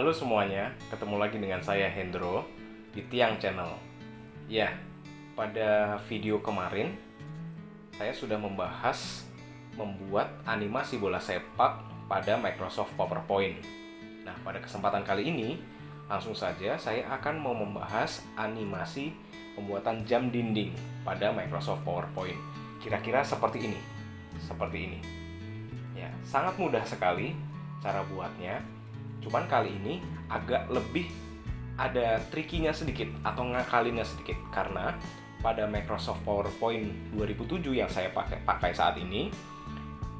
Halo semuanya, ketemu lagi dengan saya Hendro di Tiang Channel. Ya, pada video kemarin saya sudah membahas membuat animasi bola sepak pada Microsoft PowerPoint. Nah, pada kesempatan kali ini langsung saja saya akan mau membahas animasi pembuatan jam dinding pada Microsoft PowerPoint. Kira-kira seperti ini. Seperti ini. Ya, sangat mudah sekali cara buatnya. Cuman kali ini agak lebih ada trikinya sedikit atau ngakalinnya sedikit karena pada Microsoft PowerPoint 2007 yang saya pakai saat ini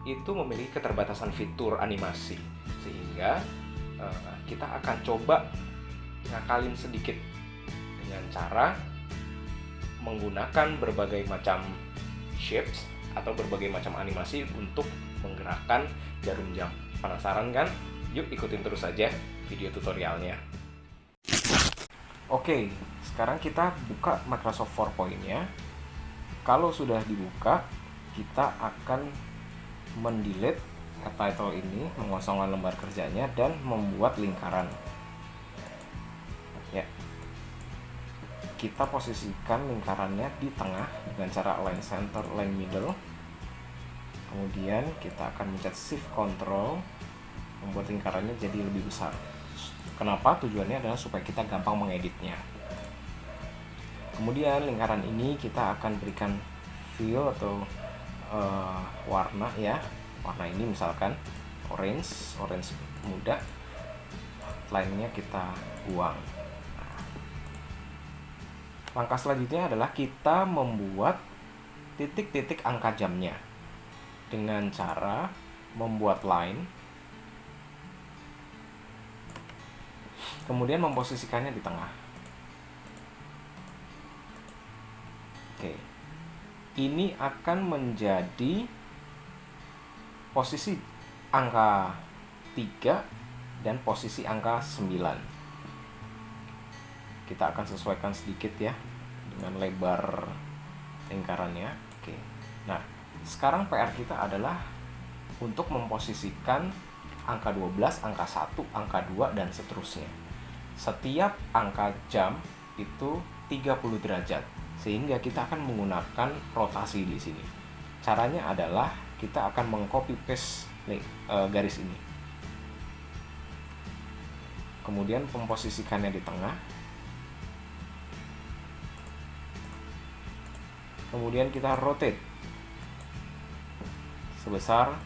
itu memiliki keterbatasan fitur animasi, sehingga kita akan coba ngakalin sedikit dengan cara menggunakan berbagai macam shapes atau berbagai macam animasi untuk menggerakkan jarum jam. Penasaran kan? Yuk ikutin terus saja video tutorialnya. Oke, sekarang kita buka Microsoft PowerPoint-nya. Kalau sudah dibuka, kita akan mendelete title ini, mengosongkan lembar kerjanya dan membuat lingkaran. Ya. Kita posisikan lingkarannya di tengah dengan cara align center, align middle. Kemudian kita akan mencet Shift Control, membuat lingkarannya jadi lebih besar. Kenapa? Tujuannya adalah supaya kita gampang mengeditnya. Kemudian lingkaran ini kita akan berikan fill atau warna ya. Warna ini misalkan orange muda. Line-nya kita buang. Langkah selanjutnya adalah kita membuat titik-titik angka jamnya dengan cara membuat line, kemudian memposisikannya di tengah. Oke. Ini akan menjadi posisi angka 3 dan posisi angka 9. Kita akan sesuaikan sedikit ya dengan lebar lingkarannya. Oke. Nah, sekarang PR kita adalah untuk memposisikan angka 12, angka 1, angka 2 dan seterusnya. Setiap angka jam itu 30 derajat, sehingga kita akan menggunakan rotasi di sini. Caranya adalah kita akan mengcopy paste garis ini. Kemudian memposisikannya di tengah. Kemudian kita rotate sebesar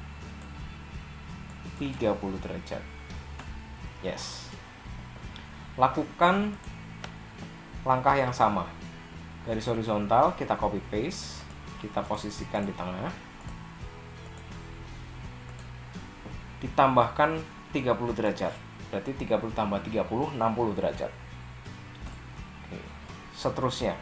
30 derajat. Yes. Lakukan langkah yang sama. Garis horizontal kita copy paste, kita posisikan di tengah. Ditambahkan 30 derajat. Berarti 30 tambah 30, 60 derajat. Oke. Seterusnya.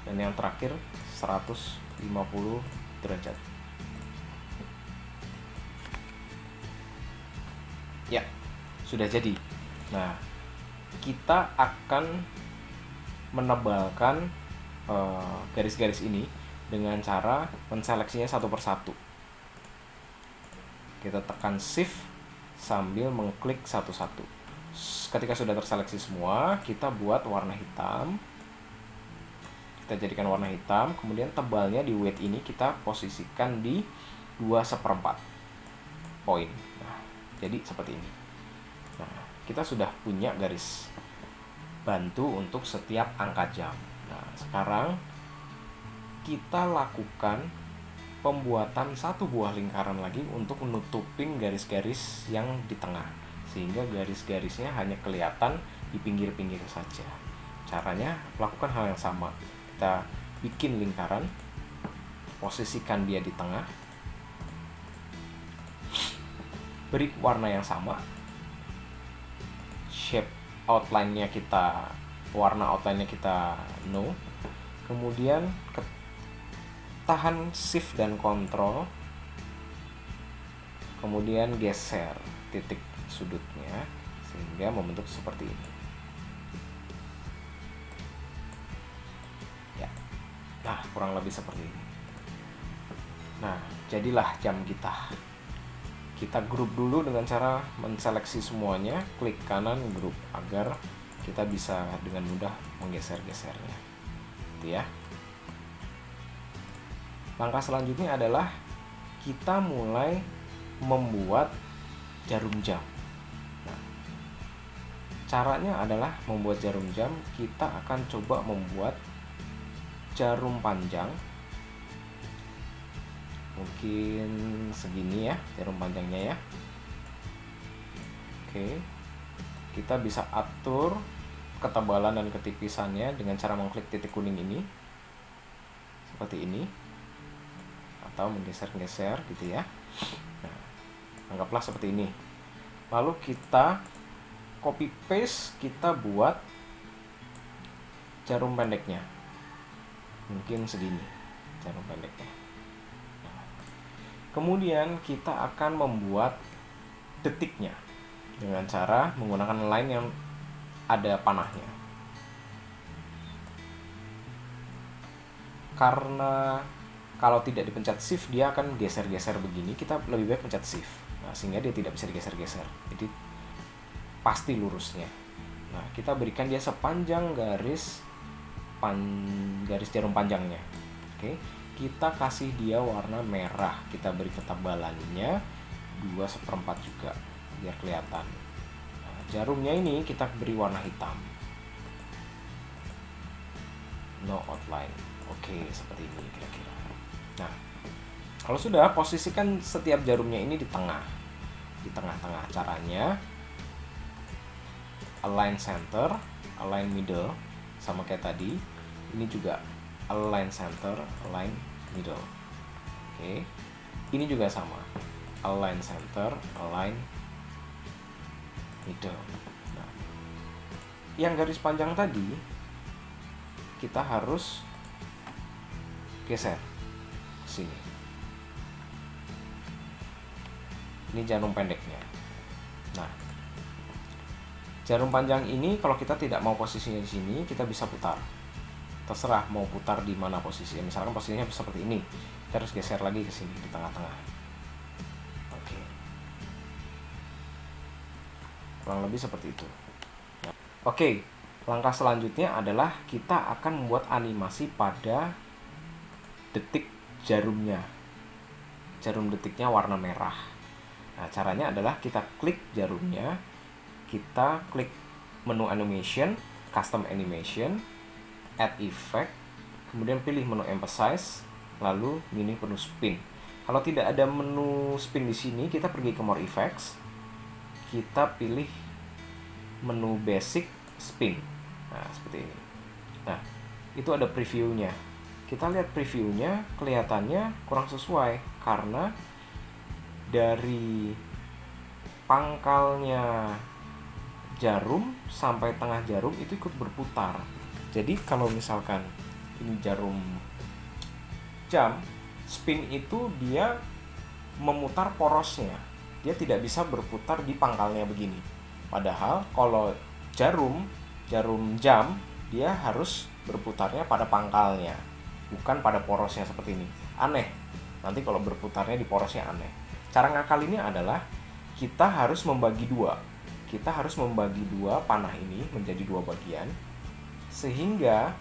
Dan yang terakhir 150 derajat. Ya, sudah jadi. Nah, kita akan menebalkan garis-garis ini dengan cara menseleksinya satu persatu. Kita tekan Shift sambil mengklik satu-satu. Ketika sudah terseleksi semua, kita buat warna hitam. Kita jadikan warna hitam, kemudian tebalnya di weight ini kita posisikan di 2/4 poin. Nah, jadi seperti ini. Nah, kita sudah punya garis bantu untuk setiap angka jam. Nah, sekarang kita lakukan pembuatan satu buah lingkaran lagi untuk menutupin garis-garis yang di tengah, sehingga garis-garisnya hanya kelihatan di pinggir-pinggir saja. Caranya lakukan hal yang sama. Kita bikin lingkaran, posisikan dia di tengah, beri warna yang sama, shape outline-nya kita, warna outline-nya kita no, kemudian tahan Shift dan Ctrl, kemudian geser titik sudutnya sehingga membentuk seperti ini. Ya, nah kurang lebih seperti ini. Nah, jadilah jam kita. Kita grup dulu dengan cara menseleksi semuanya, klik kanan grup agar kita bisa dengan mudah menggeser-gesernya. Gitu ya. Langkah selanjutnya adalah kita mulai membuat jarum jam. Nah, caranya adalah membuat jarum jam, kita akan coba membuat jarum panjang. Mungkin segini ya jarum panjangnya ya. Oke, kita bisa atur ketebalan dan ketipisannya dengan cara mengklik titik kuning ini seperti ini, atau menggeser-geser gitu ya. Nah, anggaplah seperti ini. Lalu kita copy paste, kita buat jarum pendeknya. Mungkin segini jarum pendeknya. Nah, kemudian kita akan membuat detiknya dengan cara menggunakan line yang ada panahnya. Karena kalau tidak dipencet shift dia akan geser-geser begini, kita lebih baik pencet shift. Nah, sehingga dia tidak bisa digeser-geser. Jadi pasti lurusnya. Nah, kita berikan dia sepanjang garis jarum panjangnya. Oke, kita kasih dia warna merah. Kita beri ketebalannya 2/4 juga biar kelihatan. Nah, jarumnya ini kita beri warna hitam. No outline. Oke, seperti ini kira-kira. Nah, kalau sudah, posisikan setiap jarumnya ini di tengah. Di tengah-tengah. Caranya align center, align middle, sama kayak tadi. Ini juga align center, align middle. Oke. Ini juga sama. Align center, align middle. Nah, yang garis panjang tadi kita harus geser ke sini. Ini jarum pendeknya. Nah, jarum panjang ini kalau kita tidak mau posisinya di sini, kita bisa putar. Terserah mau putar di mana posisinya. Misalkan posisinya seperti ini, kita harus geser lagi ke sini di tengah-tengah. Oke. Kurang lebih seperti itu. Oke, langkah selanjutnya adalah kita akan membuat animasi pada detik jarumnya. Jarum detiknya warna merah. Nah, caranya adalah kita klik jarumnya, kita klik menu animation, custom animation, add effect, kemudian pilih menu emphasize, lalu ini menu spin. Kalau tidak ada menu spin di sini, kita pergi ke more effects, kita pilih menu basic spin. Nah, seperti ini. Nah, itu ada previewnya. Kita lihat previewnya, kelihatannya kurang sesuai karena dari pangkalnya jarum sampai tengah jarum itu ikut berputar. Jadi kalau misalkan ini jarum jam, spin itu dia memutar porosnya. Dia tidak bisa berputar di pangkalnya begini. Padahal kalau jarum jam, dia harus berputarnya pada pangkalnya, bukan pada porosnya seperti ini. Aneh. Nanti kalau berputarnya di porosnya aneh. Cara ngakalinnya adalah kita harus membagi dua. Kita harus membagi dua panah ini menjadi dua bagian, sehingga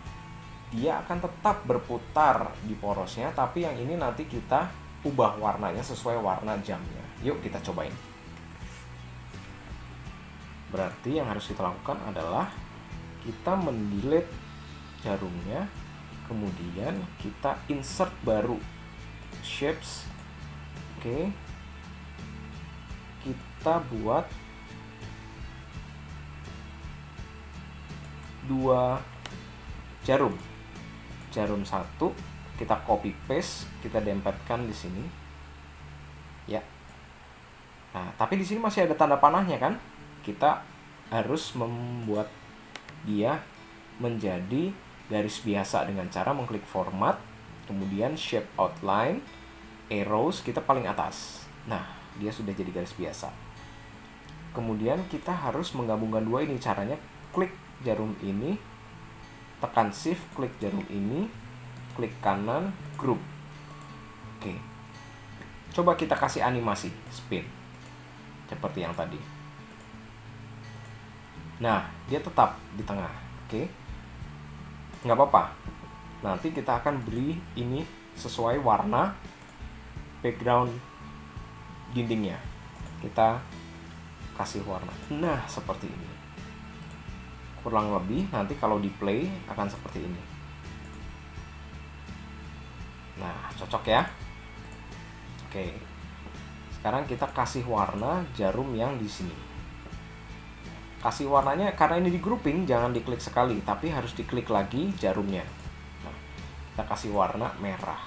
dia akan tetap berputar di porosnya, tapi yang ini nanti kita ubah warnanya sesuai warna jamnya. Yuk kita cobain. Berarti yang harus kita lakukan adalah kita mendelete jarumnya, kemudian kita insert baru shapes. Oke. Kita buat dua jarum. Jarum satu kita copy paste, kita dempetkan di sini. Ya. Nah, tapi di sini masih ada tanda panahnya kan? Kita harus membuat dia menjadi garis biasa dengan cara mengklik format, kemudian shape outline, arrows kita paling atas. Nah, dia sudah jadi garis biasa. Kemudian kita harus menggabungkan dua ini. Caranya klik jarum ini, tekan shift, klik jarum ini, klik kanan, group. Oke, Coba kita kasih animasi spin seperti yang tadi. Nah, dia tetap di tengah. Oke, nggak apa-apa. Nanti kita akan beri ini sesuai warna background dindingnya. Kita kasih warna. Nah, seperti ini. Kurang lebih nanti kalau di play akan seperti ini. Nah, cocok ya. Oke. Sekarang kita kasih warna jarum yang di sini. Kasih warnanya, karena ini di grouping, jangan diklik sekali, tapi harus diklik lagi jarumnya. Nah, kita kasih warna merah.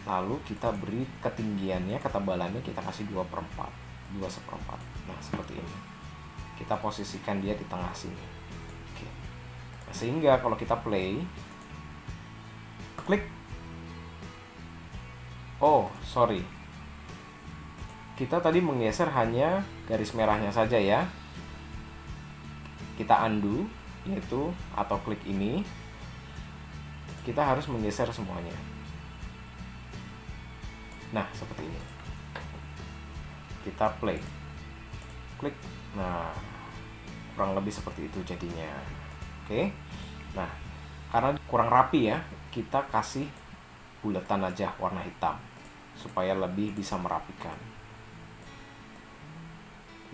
Lalu kita beri ketinggiannya, ketebalannya kita kasih 2/4, 2/4. Nah, seperti ini. Kita posisikan dia di tengah sini. Oke. Nah, sehingga kalau kita play, klik. Oh, sorry. Kita tadi menggeser hanya garis merahnya saja ya. Kita undo, yaitu atau klik ini. Kita harus menggeser semuanya. Nah, seperti ini. Kita play. Klik. Nah, kurang lebih seperti itu jadinya. Oke. Nah, karena kurang rapi ya, kita kasih buletan aja warna hitam supaya lebih bisa merapikan.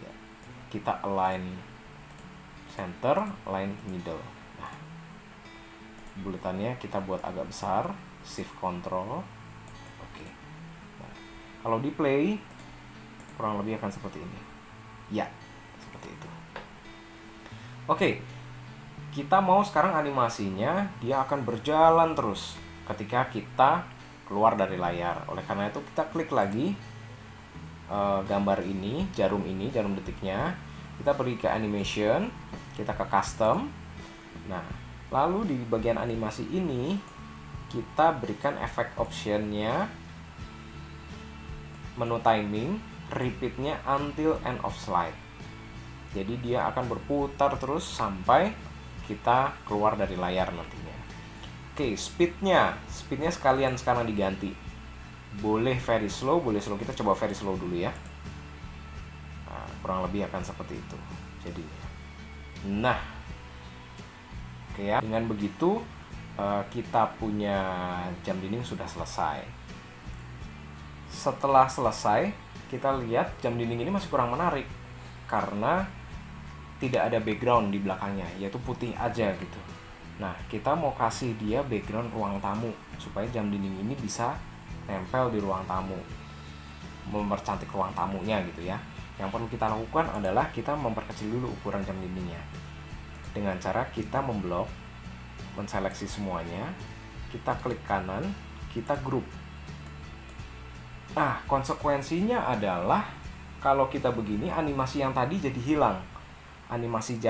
Ya, kita align center, align middle. Nah, buletannya kita buat agak besar, shift control. Oke. Nah, kalau di play kurang lebih akan seperti ini. Ya, seperti itu. Oke. Kita mau sekarang animasinya dia akan berjalan terus ketika kita keluar dari layar. Oleh karena itu kita klik lagi gambar ini, jarum detiknya. Kita pergi ke animation, kita ke custom. Nah, lalu di bagian animasi ini kita berikan efek optionnya, menu timing, repeatnya until end of slide. Jadi dia akan berputar terus sampai kita keluar dari layar nantinya. Oke, speednya sekalian sekarang diganti. Boleh very slow, boleh slow. Kita coba very slow dulu ya. Nah, kurang lebih akan seperti itu. Jadi, nah, oke ya. Dengan begitu kita punya jam dinding sudah selesai. Setelah selesai, kita lihat jam dinding ini masih kurang menarik karena tidak ada background di belakangnya, yaitu putih aja gitu. Nah, kita mau kasih dia background ruang tamu supaya jam dinding ini bisa nempel di ruang tamu, mempercantik ruang tamunya gitu ya. Yang perlu kita lakukan adalah kita memperkecil dulu ukuran jam dindingnya dengan cara kita memblok, menseleksi semuanya, kita klik kanan, kita group. Nah, konsekuensinya adalah kalau kita begini, animasi yang tadi jadi hilang, animasi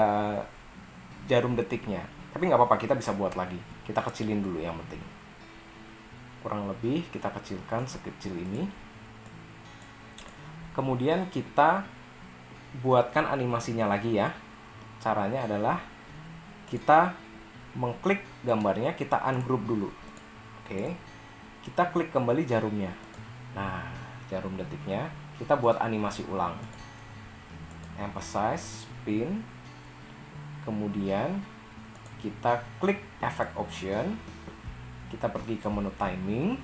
jarum detiknya. Tapi nggak apa-apa, kita bisa buat lagi. Kita kecilin dulu yang penting. Kurang lebih kita kecilkan sekecil ini. Kemudian kita buatkan animasinya lagi ya. Caranya adalah kita mengklik gambarnya, kita ungroup dulu. Oke. Kita klik kembali jarumnya. Nah, jarum detiknya kita buat animasi ulang. Emphasize, spin. Kemudian kita klik effect option, kita pergi ke menu timing,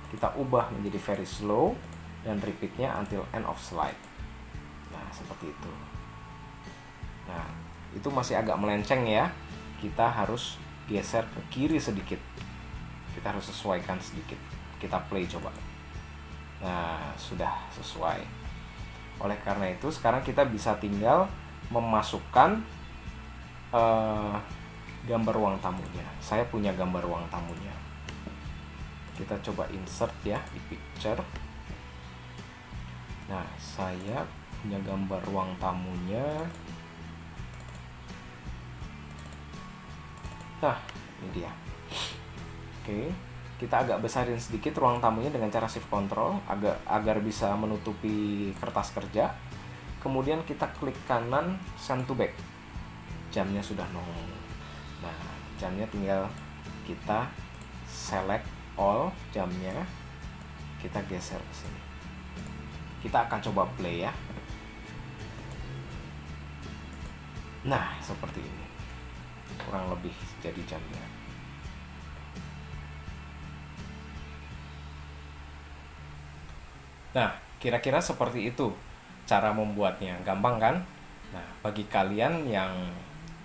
kita ubah menjadi very slow dan repeatnya until end of slide. Nah, seperti itu. Nah, itu masih agak melenceng ya, kita harus geser ke kiri sedikit, kita harus sesuaikan sedikit. Kita play coba. Nah, sudah sesuai. Oleh karena itu sekarang kita bisa tinggal memasukkan gambar ruang tamunya. Saya punya gambar ruang tamunya. Kita coba insert ya di picture. Nah, saya punya gambar ruang tamunya. Nah, ini dia. Oke, kita agak besarin sedikit ruang tamunya dengan cara shift control agar bisa menutupi kertas kerja. Kemudian kita klik kanan, send to back. Jamnya sudah nongol. Nah, jamnya tinggal kita select all jamnya. Kita geser ke sini. Kita akan coba play ya. Nah, seperti ini. Kurang lebih jadi jamnya. Nah, kira-kira seperti itu cara membuatnya. Gampang kan? Nah, bagi kalian yang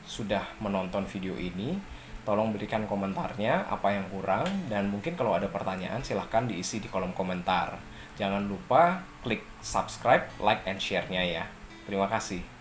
sudah menonton video ini, tolong berikan komentarnya apa yang kurang, dan mungkin kalau ada pertanyaan silahkan diisi di kolom komentar. Jangan lupa klik subscribe, like, and share-nya ya. Terima kasih.